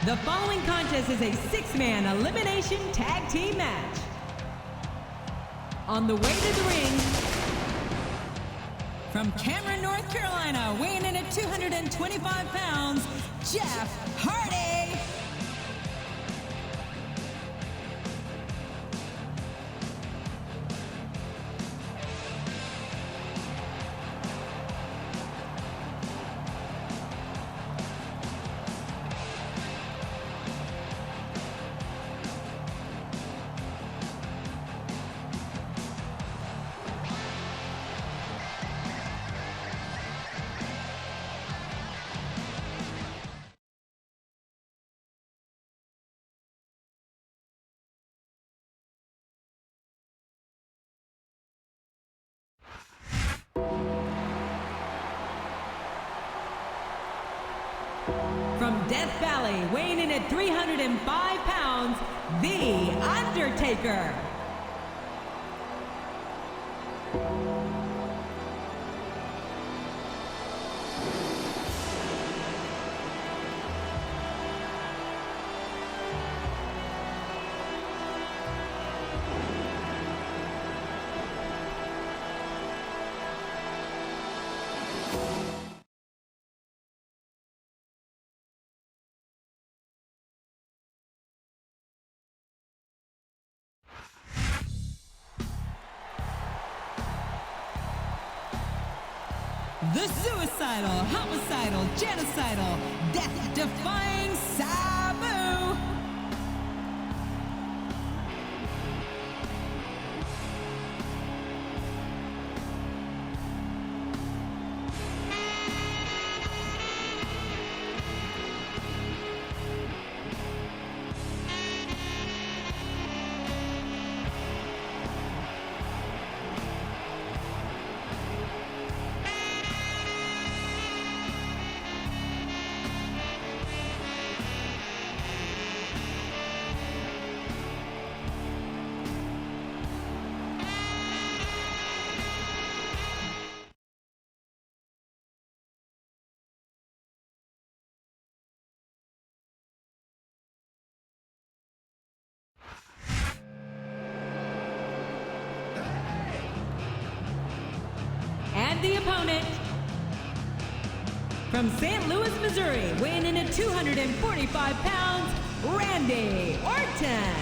The following contest is a six-man elimination tag team match. On the way to the ring, from Cameron, North Carolina, weighing in at 225 pounds, Jeff Hardy. From Death Valley, weighing in at 305 pounds, The Undertaker. The suicidal, homicidal, genocidal, death-defying Sabu! And the opponent, from St. Louis, Missouri, weighing in at 245 pounds, Randy Orton.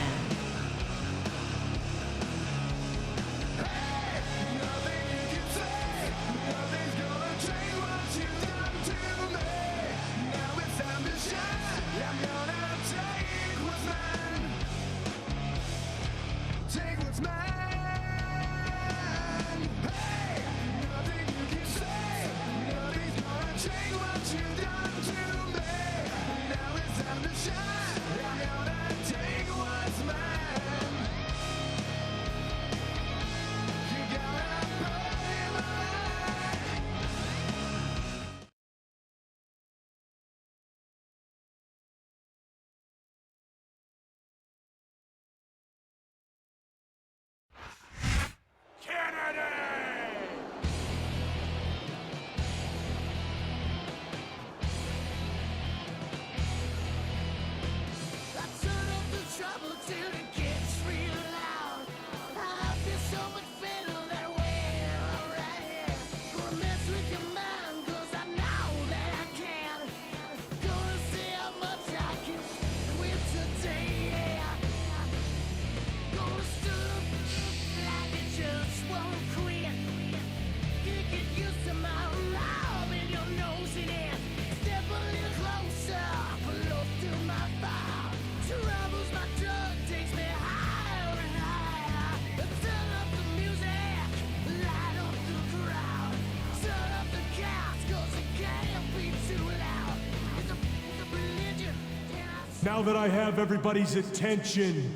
Now that I have everybody's attention,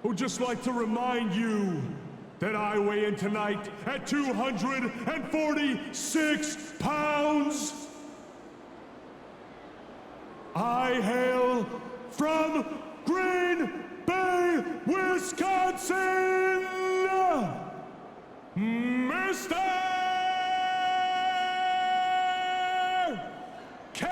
I would just like to remind you that I weigh in tonight at 246 pounds. I hail from Green Bay, Wisconsin, Mr. K.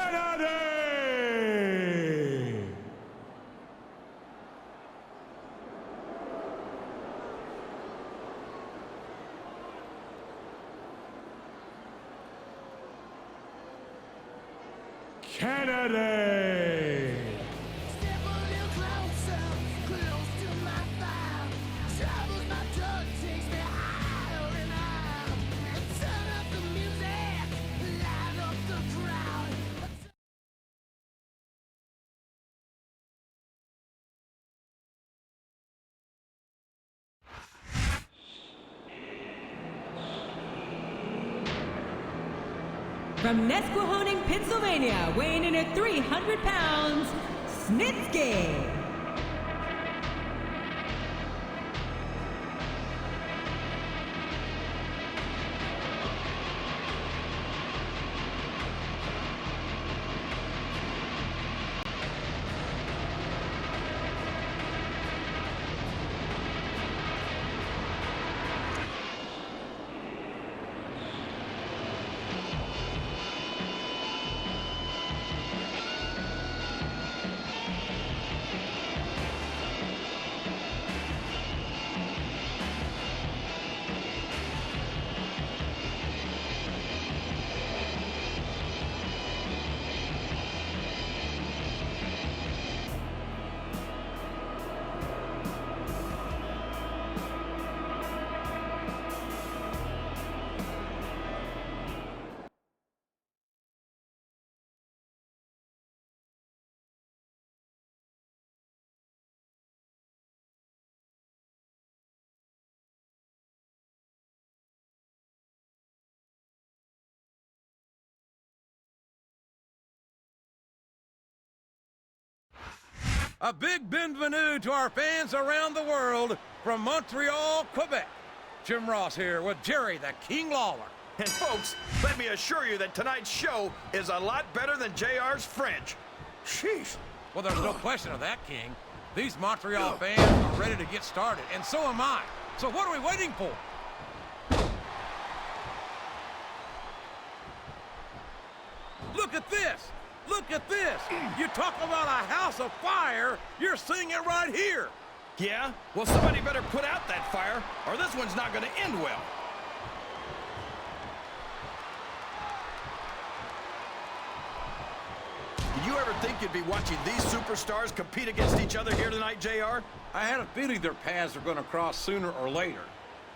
Kennedy. Step a little closer, close to my fire. Troubles my drug takes me higher and higher. Turn up the music, light up the crowd. From Nesquehoning, Pennsylvania, weighing in at 300 pounds, Snitsky. A big bienvenue to our fans around the world from Montreal, Quebec. Jim Ross here with Jerry the King Lawler. And folks, let me assure you that tonight's show is a lot better than JR's French. Sheesh. Well, there's no question of that, King. These Montreal fans are ready to get started, and so am I. So what are we waiting for? Look at this! Look at this! You talk about a house of fire, you're seeing it right here! Yeah? Well, somebody better put out that fire, or this one's not going to end well. Did you ever think you'd be watching these superstars compete against each other here tonight, JR? I had a feeling their paths are going to cross sooner or later,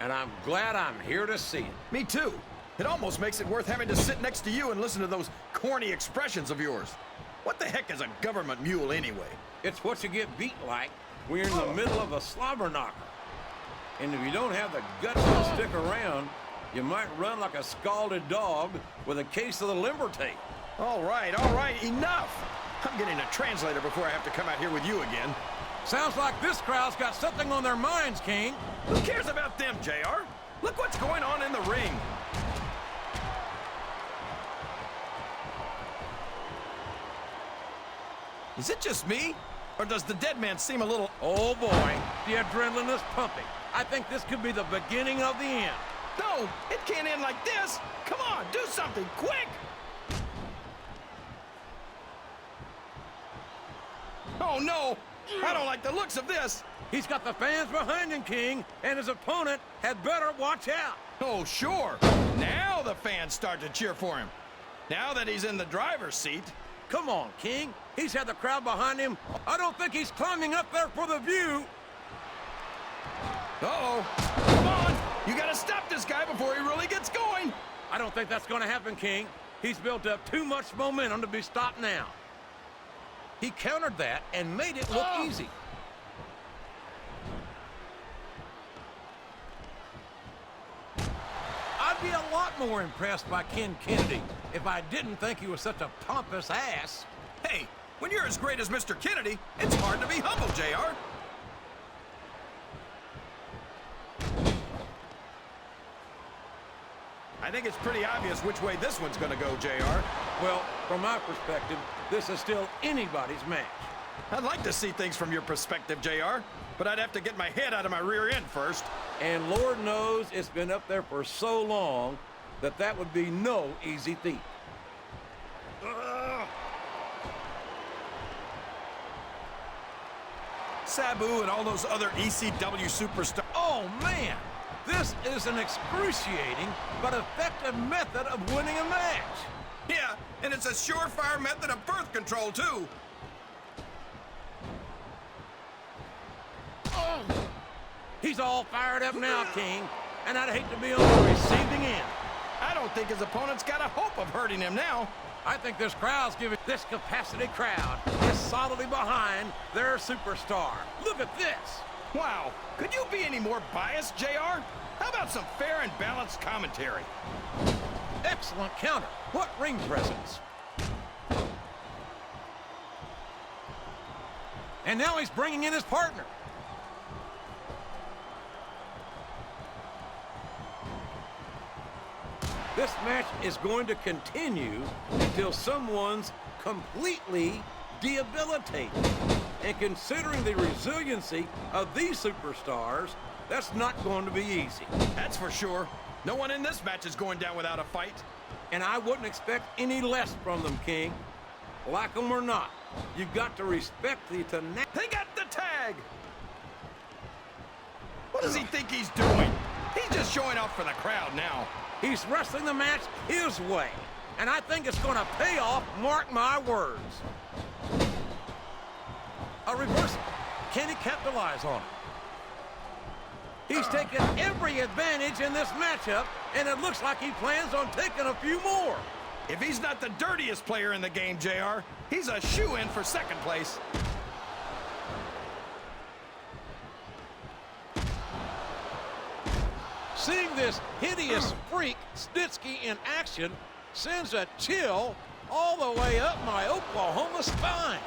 and I'm glad I'm here to see it. Me too. It almost makes it worth having to sit next to you and listen to those corny expressions of yours. What the heck is a government mule anyway? It's what you get beat like when you're in the middle of a slobber knocker. And if you don't have the guts to stick around, you might run like a scalded dog with a case of the limber tape. All right, enough! I'm getting a translator before I have to come out here with you again. Sounds like this crowd's got something on their minds, King. Who cares about them, JR? Look what's going on in the ring. Is it just me? Or does the dead man seem a little... Oh, boy, the adrenaline is pumping. I think this could be the beginning of the end. No, it can't end like this. Come on, do something, quick! Oh, no! I don't like the looks of this. He's got the fans behind him, King, and his opponent had better watch out. Oh, sure. Now the fans start to cheer for him. Now that he's in the driver's seat. Come on, King. He's had the crowd behind him. I don't think he's climbing up there for the view. Uh-oh. Come on. You got to stop this guy before he really gets going. I don't think that's going to happen, King. He's built up too much momentum to be stopped now. He countered that and made it look easy. I'd be a lot more impressed by Ken Kennedy if I didn't think he was such a pompous ass. Hey, when you're as great as Mr. Kennedy, it's hard to be humble, JR. I think it's pretty obvious which way this one's going to go, JR. Well, from my perspective, this is still anybody's match. I'd like to see things from your perspective, JR, but I'd have to get my head out of my rear end first. And Lord knows it's been up there for so long that that would be no easy feat. Sabu and all those other ECW superstars. Oh, man! This is an excruciating but effective method of winning a match. Yeah, and it's a surefire method of birth control, too. Oh. He's all fired up now, King, and I'd hate to be on the receiving end. I don't think his opponent's got a hope of hurting him now. I think this crowd's giving this capacity crowd is solidly behind their superstar. Look at this. Wow, could you be any more biased, JR? How about some fair and balanced commentary? Excellent counter. What ring presence. And now he's bringing in his partner. This match is going to continue until someone's completely debilitated. And considering the resiliency of these superstars, that's not going to be easy. That's for sure. No one in this match is going down without a fight. And I wouldn't expect any less from them, King. Like them or not, you've got to respect the tenacity. They got the tag! What does he think he's doing? He's just showing off for the crowd now. He's wrestling the match his way. And I think it's going to pay off, mark my words. A reversal. Can he capitalize on it? He's taken every advantage in this matchup, and it looks like he plans on taking a few more. If he's not the dirtiest player in the game, JR, he's a shoo-in for second place. Seeing this hideous freak Snitsky in action sends a chill all the way up my Oklahoma spine.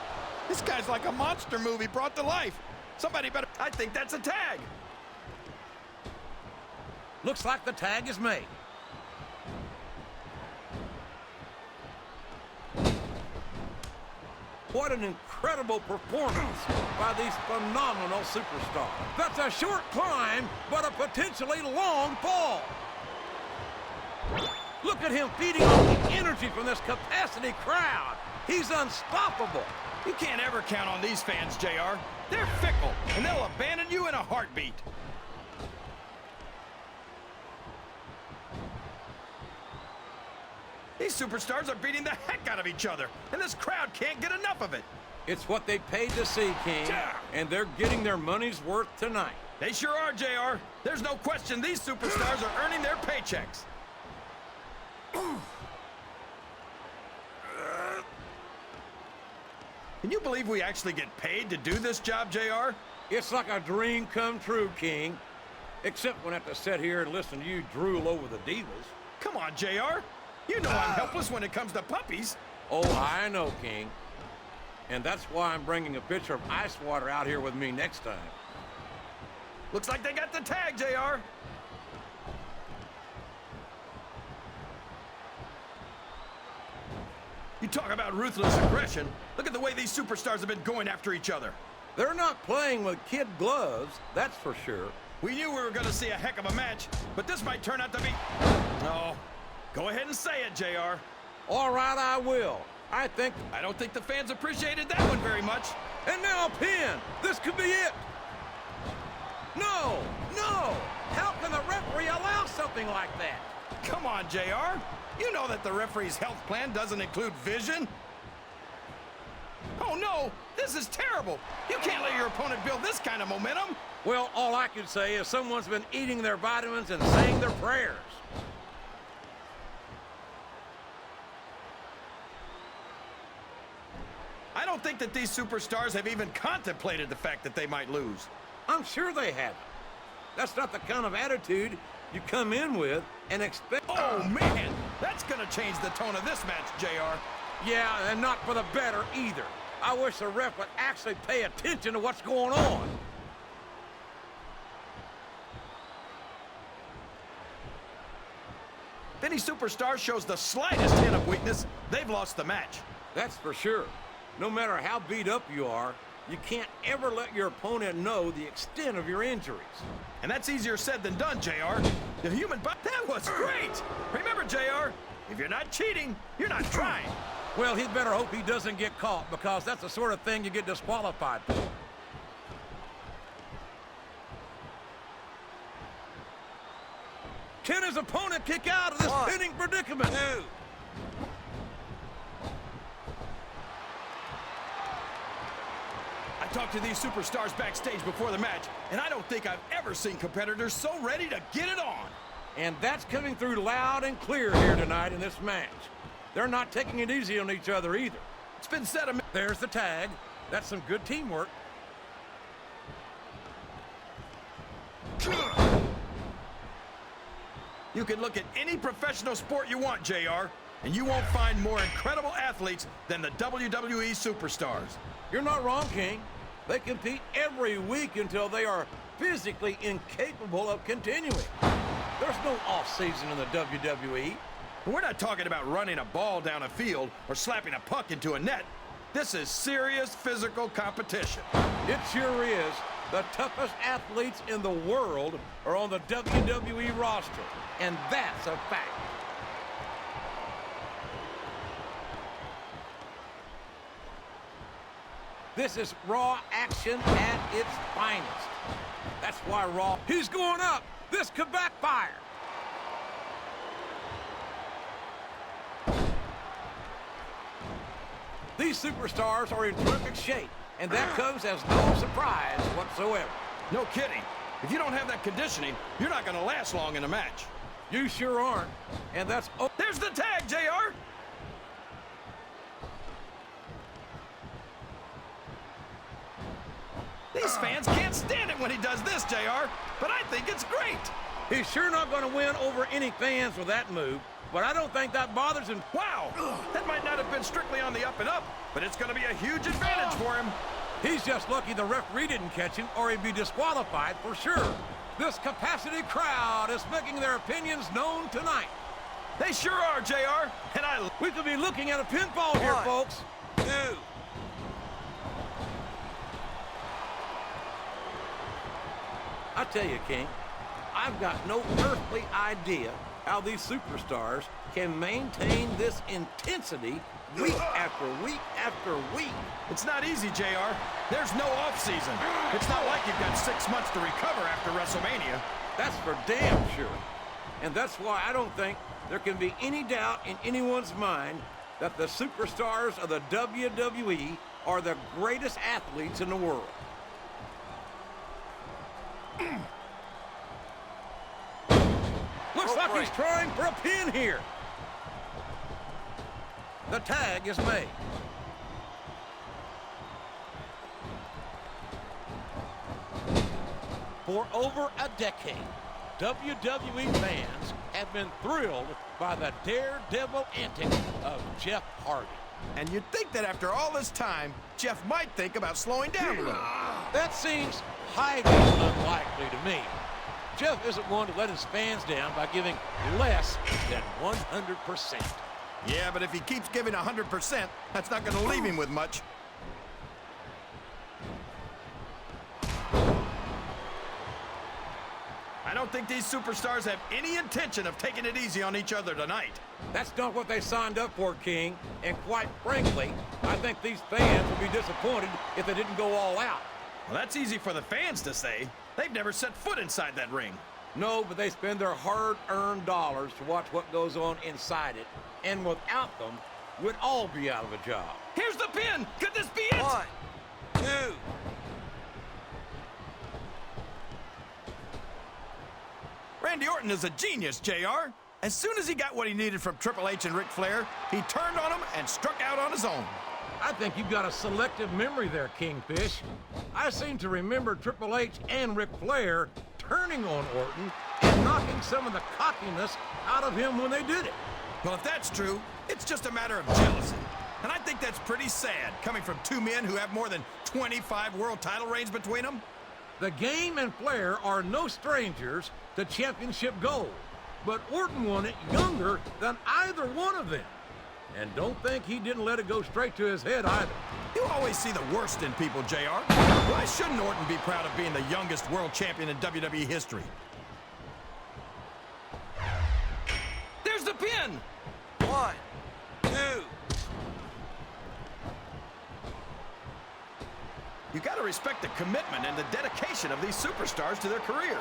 This guy's like a monster movie brought to life. Somebody better... I think that's a tag. Looks like the tag is made. What an incredible performance by these phenomenal superstars. That's a short climb, but a potentially long fall. Look at him feeding off the energy from this capacity crowd. He's unstoppable. You can't ever count on these fans, JR. They're fickle, and they'll abandon you in a heartbeat. These superstars are beating the heck out of each other, and this crowd can't get enough of it. It's what they paid to see, King, and they're getting their money's worth tonight. They sure are, JR. There's no question these superstars are earning their paychecks. Can you believe we actually get paid to do this job, JR? It's like a dream come true, King. Except when I have to sit here and listen to you drool over the divas. Come on, JR. You know I'm helpless when it comes to puppies. Oh, I know, King. And that's why I'm bringing a pitcher of ice water out here with me next time. Looks like they got the tag, JR. You talk about ruthless aggression. Look at the way these superstars have been going after each other. They're not playing with kid gloves, that's for sure. We knew we were going to see a heck of a match, but this might turn out to be... No. Go ahead and say it, JR. All right, I will. I don't think the fans appreciated that one very much. And now a pin. This could be it. No, no. How can the referee allow something like that? Come on, JR. You know that the referee's health plan doesn't include vision. Oh, no. This is terrible. You can't let your opponent build this kind of momentum. Well, all I can say is someone's been eating their vitamins and saying their prayers. I don't think that these superstars have even contemplated the fact that they might lose. I'm sure they haven't. That's not the kind of attitude you come in with and expect... Oh, man! That's gonna change the tone of this match, JR. Yeah, and not for the better either. I wish the ref would actually pay attention to what's going on. If any superstar shows the slightest hint of weakness, they've lost the match. That's for sure. No matter how beat up you are, you can't ever let your opponent know the extent of your injuries. And that's easier said than done, JR. The human body... That was great! Remember, JR, if you're not cheating, you're not trying. Well, he'd better hope he doesn't get caught, because that's the sort of thing you get disqualified for. Can his opponent kick out of this pinning predicament? talked to these superstars backstage before the match, and I don't think I've ever seen competitors so ready to get it on. And that's coming through loud and clear here tonight in this match. They're not taking it easy on each other either. It's been said a... There's the tag. That's some good teamwork. You can look at any professional sport you want, JR, and you won't find more incredible athletes than the WWE superstars. You're not wrong, King. They compete every week until they are physically incapable of continuing. There's no off-season in the WWE. We're not talking about running a ball down a field or slapping a puck into a net. This is serious physical competition. It sure is. The toughest athletes in the world are on the WWE roster, and that's a fact. This is Raw action at its finest. That's why Raw... He's going up! This could backfire! These superstars are in terrific shape, and that comes as no surprise whatsoever. No kidding. If you don't have that conditioning, you're not going to last long in a match. You sure aren't. And that's... Oh, there's the tag, JR! These fans can't stand it when he does this, JR, but I think it's great. He's sure not going to win over any fans with that move, but I don't think that bothers him. Wow, that might not have been strictly on the up and up, but it's going to be a huge advantage for him. He's just lucky the referee didn't catch him, or he'd be disqualified for sure. This capacity crowd is making their opinions known tonight. They sure are, JR, and we could be looking at a pinfall here, folks. 2. I tell you, King, I've got no earthly idea how these superstars can maintain this intensity week after week after week. It's not easy, JR. There's no off-season. It's not like you've got 6 months to recover after WrestleMania. That's for damn sure. And that's why I don't think there can be any doubt in anyone's mind that the superstars of the WWE are the greatest athletes in the world. Looks like he's trying for a pin here. The tag is made. For over a decade, WWE fans have been thrilled by the daredevil antics of Jeff Hardy. And you'd think that after all this time, Jeff might think about slowing down a little. That seems highly unlikely to me. Jeff isn't one to let his fans down by giving less than 100%. Yeah, but if he keeps giving 100%, that's not going to leave him with much. I don't think these superstars have any intention of taking it easy on each other tonight. That's not what they signed up for, King. And quite frankly, I think these fans would be disappointed if they didn't go all out. Well, that's easy for the fans to say. They've never set foot inside that ring. No, but they spend their hard-earned dollars to watch what goes on inside it. And without them, we'd all be out of a job. Here's the pin! Could this be it? 1, 2. Randy Orton is a genius, JR. As soon as he got what he needed from Triple H and Ric Flair, he turned on him and struck out on his own. I think you've got a selective memory there, Kingfish. I seem to remember Triple H and Ric Flair turning on Orton and knocking some of the cockiness out of him when they did it. Well, if that's true, it's just a matter of jealousy. And I think that's pretty sad, coming from two men who have more than 25 world title reigns between them. The Game and Flair are no strangers to championship gold, but Orton won it younger than either one of them. And don't think he didn't let it go straight to his head either. You always see the worst in people, JR. Why shouldn't Orton be proud of being the youngest world champion in WWE history? There's the pin! 1, 2. You got to respect the commitment and the dedication of these superstars to their careers.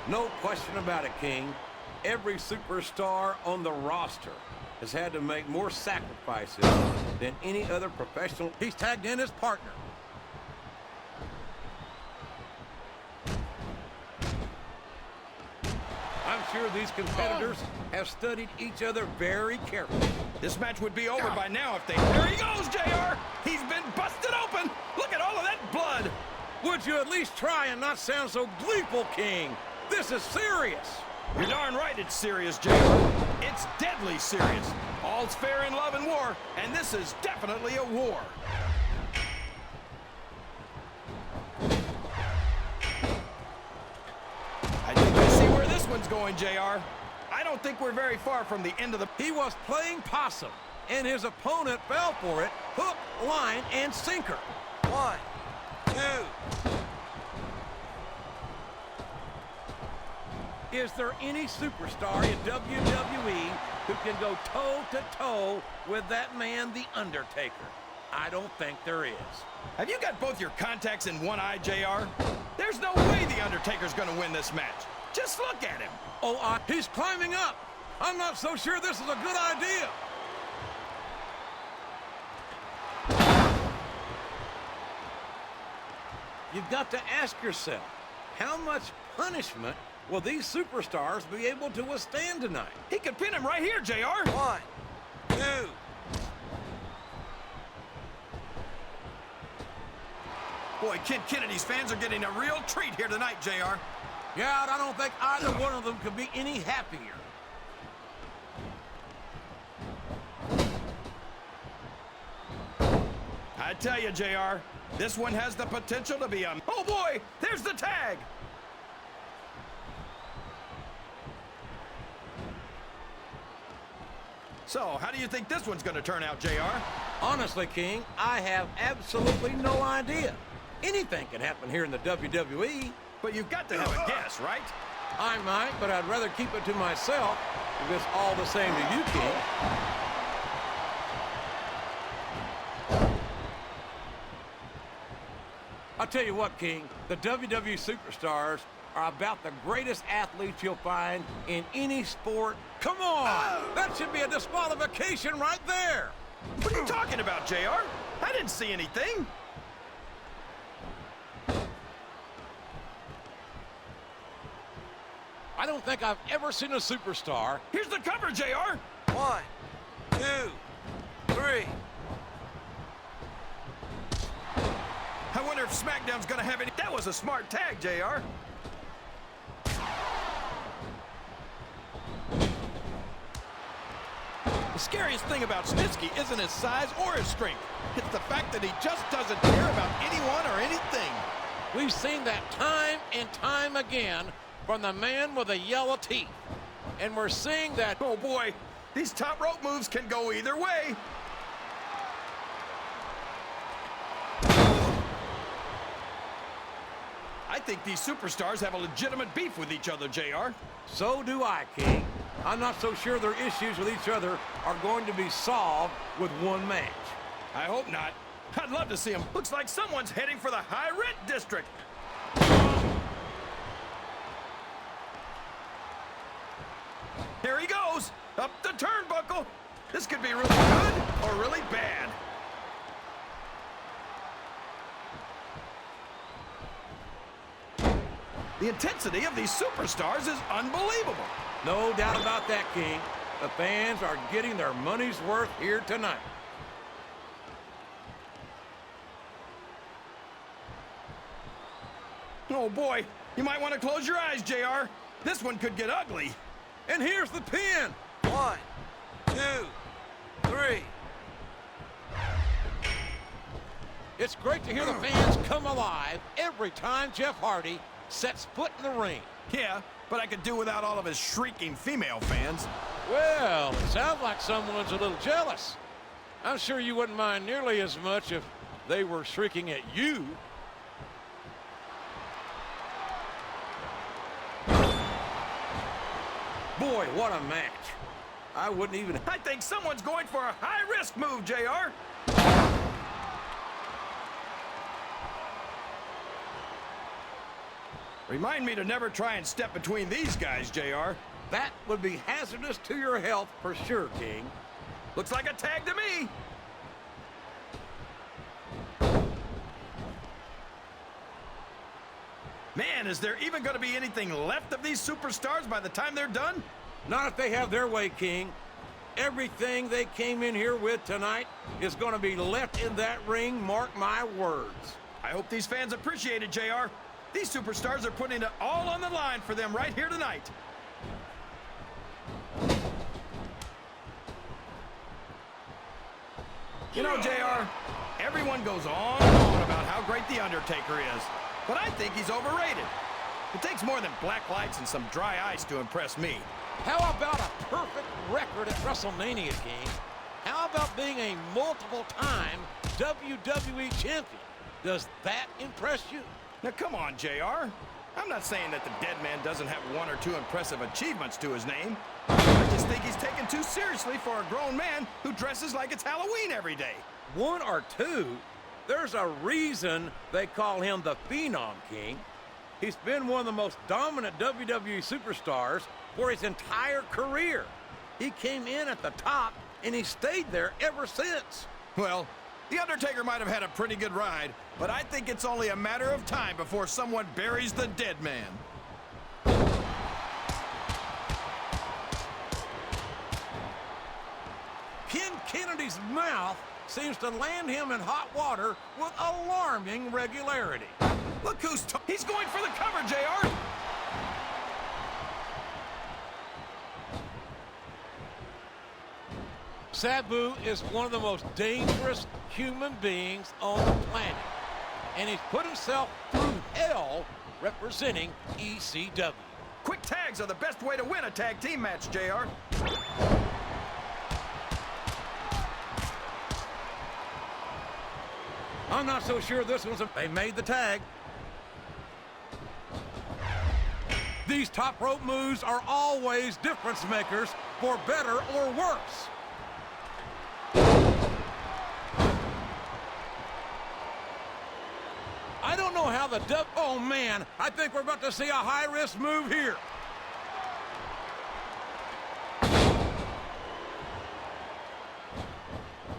No question about it, King. Every superstar on the roster has had to make more sacrifices than any other professional. He's tagged in his partner. sure these competitors have studied each other very carefully. This match would be over by now if they... There he goes, JR! He's been busted open! Look at all of that blood! Would you at least try and not sound so gleeful, King? This is serious. You're darn right it's serious, JR. It's deadly serious. All's fair in love and war, and this is definitely a war. I think I see where this one's going, JR. I don't think we're very far from the end of the... He was playing possum, and his opponent fell for it, hook, line, and sinker. 1, 2. Is there any superstar in WWE who can go toe-to-toe with that man, The Undertaker? I don't think there is. Have you got both your contacts in one eye, JR? There's no way The Undertaker's gonna win this match. Just look at him. Oh, he's climbing up. I'm not so sure this is a good idea. You've got to ask yourself, how much punishment will these superstars be able to withstand tonight? He could pin him right here, JR. 1, 2. Boy, Kid Kennedy's fans are getting a real treat here tonight, JR. Yeah, I don't think either one of them could be any happier. I tell you, JR, this one has the potential to be a... Oh, boy, there's the tag. So, how do you think this one's going to turn out, JR? Honestly, King, I have absolutely no idea. Anything can happen here in the WWE. But you've got to have a guess, right? I might, but I'd rather keep it to myself if it's all the same to you, King. I'll tell you what, King, the WWE superstars are about the greatest athletes you'll find in any sport. Come on! That should be a disqualification right there! What are you talking about, JR? I didn't see anything. I don't think I've ever seen a superstar. Here's the cover, JR. 1, 2, 3. I wonder if SmackDown's gonna have any... That was a smart tag, JR. The scariest thing about Snitsky isn't his size or his strength. It's the fact that he just doesn't care about anyone or anything. We've seen that time and time again from the man with the yellow teeth. And we're seeing that... Oh, boy. These top rope moves can go either way. I think these superstars have a legitimate beef with each other, JR. So do I, King. I'm not so sure their issues with each other are going to be solved with one match. I hope not. I'd love to see him. Looks like someone's heading for the high rent district. Here he goes. Up the turnbuckle. This could be really good or really bad. The intensity of these superstars is unbelievable. No doubt about that, King. The fans are getting their money's worth here tonight. Oh, boy. You might want to close your eyes, JR. This one could get ugly. And here's the pin. 1, 2, 3. It's great to hear the fans come alive every time Jeff Hardy sets foot in the ring. Yeah, but I could do without all of his shrieking female fans. Well, it sounds like someone's a little jealous. I'm sure you wouldn't mind nearly as much if they were shrieking at you. Boy, what a match. I wouldn't even... I think someone's going for a high-risk move, JR. Remind me to never try and step between these guys, JR. That would be hazardous to your health for sure, King. Looks like a tag to me. Man, is there even going to be anything left of these superstars by the time they're done? Not if they have their way, King. Everything they came in here with tonight is going to be left in that ring, mark my words. I hope these fans appreciate it, JR. These superstars are putting it all on the line for them right here tonight. You know, JR, everyone goes on and on about how great The Undertaker is, but I think he's overrated. It takes more than black lights and some dry ice to impress me. How about a perfect record at WrestleMania, King? How about being a multiple-time WWE champion? Does that impress you? Now, come on, JR. I'm not saying that the dead man doesn't have one or two impressive achievements to his name. I just think he's taken too seriously for a grown man who dresses like it's Halloween every day. One or two? There's a reason they call him the Phenom, King. He's been one of the most dominant WWE superstars for his entire career. He came in at the top, and he stayed there ever since. Well, The Undertaker might have had a pretty good ride, but I think it's only a matter of time before someone buries the dead man. Ken Kennedy's mouth seems to land him in hot water with alarming regularity. Look who's he's going for the cover, JR. Sabu is one of the most dangerous human beings on the planet, and he's put himself through hell representing ECW. Quick tags are the best way to win a tag team match, JR. I'm not so sure this one's they made the tag. These top rope moves are always difference makers, for better or worse. I don't know how oh man, I think we're about to see a high-risk move here.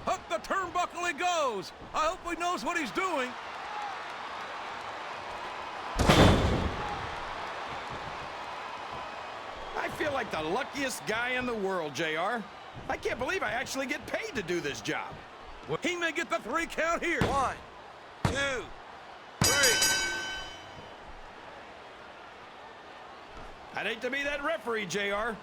Up the turnbuckle he goes. I hope he knows what he's doing. I feel like the luckiest guy in the world, JR. I can't believe I actually get paid to do this job. Well, he may get the 3 count here. 1, 2, 3. I'd hate to be that referee, JR,